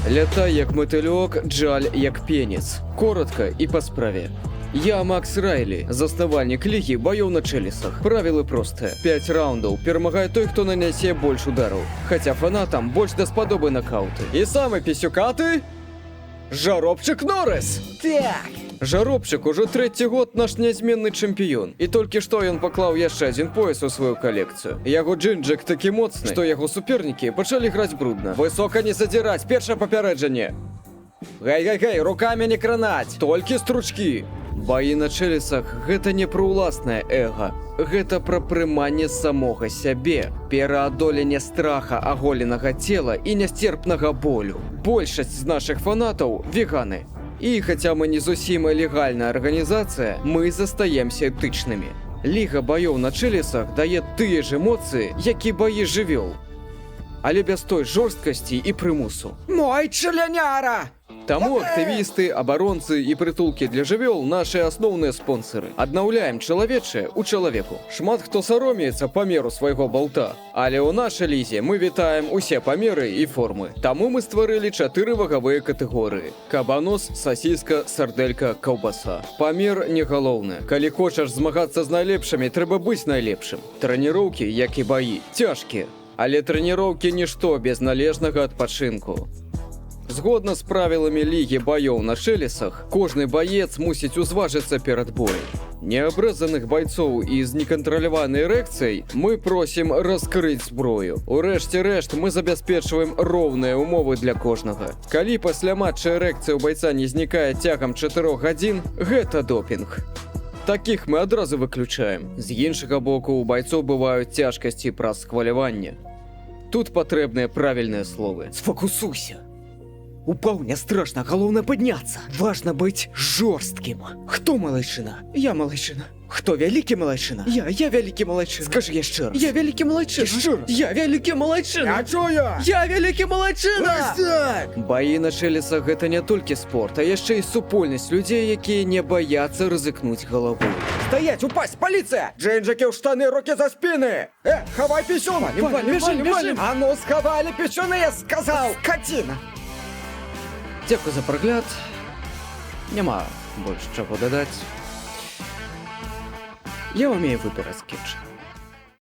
Лятай як мотылёк, джаль як пенец. Коротко і па справе. Я Макс Райлі, заснавальнік лігі баёў на чэлісах. Правілы простыя. 5 раундаў перамагае той, хто нанясе больш удараў. Хаця фанатам больш даспадобы накаўты. І самы пісюкаты... Жаробчык Норрис! Так! Жаробчык ужо трэці год наш нязменны чэмпіён. І толькі што ён паклаў яшчэ адзін пояс у сваю калекцыю. Яго джинджик такі моцны, што яго супернікі пачалі граць брудна. Высока не задзіраць, першае папярэджанне. Гэй, рукамі не кранаць, толькі стручкі. Баі на чэлісах – гэта не пра ўласнае эга. Гэта пра прыманне самога сябе, пераадоленне страха аголенага цела і нясцерпнага болю. Большасць з нашых фанатаў – веганы. І хаця мы не зусім легальная арганізацыя, мы застаемся этычнымі. Ліга баёў на чэлісах дае тыя ж эмоцыі, як і баі жывёл. Але без той жорсткасці і прымусу. Мой членяра! Таму актывісты, абаронцы і прытулкі для жывёл – нашыя асноўныя спонсары. Аднаўляем чалавечае ў чалавеку. Шмат хто саромеецца памеру свайго балта. Але ў нашай лізе мы вітаем усе памеры і формы. Таму мы стварылі 4 вагавыя катэгорыі. Кабанос, сасіска, сардэлька, каўбаса. Памер не галоўны. Калі хочаш змагацца з найлепшымі, трэба быць найлепшым. Трэніроўкі, як і баі, цяжкія. Але трэніроўкі – нішто без належнага адпачынку. Згодна з правіламі лігі баёў на чэлісах, кожны баец мусіць узважыцца перад боем. Неабрэзаных байцоў і з некантраляванай эрэкцыяй мы просім раскрыць зброю. Урэшце рэшт мы забяспечваем роўныя умовы для кожнага. Калі пасля матча эрэкцыя ў байца не знікае цягам 4 гадзін, гэта допінг. Такіх мы адразу выключаем. З іншага боку, у байцоў бываюць цяжкасці праз хваляванне. Тут патрэбныя правільныя словы. Сфокусуйся. Упаў не страшна, галоўна падняцца. Важна быць жорсткім. Хто малайчына? Я малайчына. Хто вялікі малайчына? Я вялікі малайчына. Скажы яшчэ раз. Я вялікі малайчына. Яшчэ раз. Я вялікі малайчына. Я чую! Я вялікі малайчына. Так! Баі на чэлісах – гэта не толькі спорт, а яшчэ і супольнасць людзей, якія не баяцца рызыкнуць галавой. Стоять, упасть, полиция! Джинджики в штаны, руки за спины! Хавай писюна! Бежим! А ну, сховали писюны, я сказал! Скотина. Дзякуй за прагляд. Няма больш чаго дадаць. Я умею выбіраць скетчы.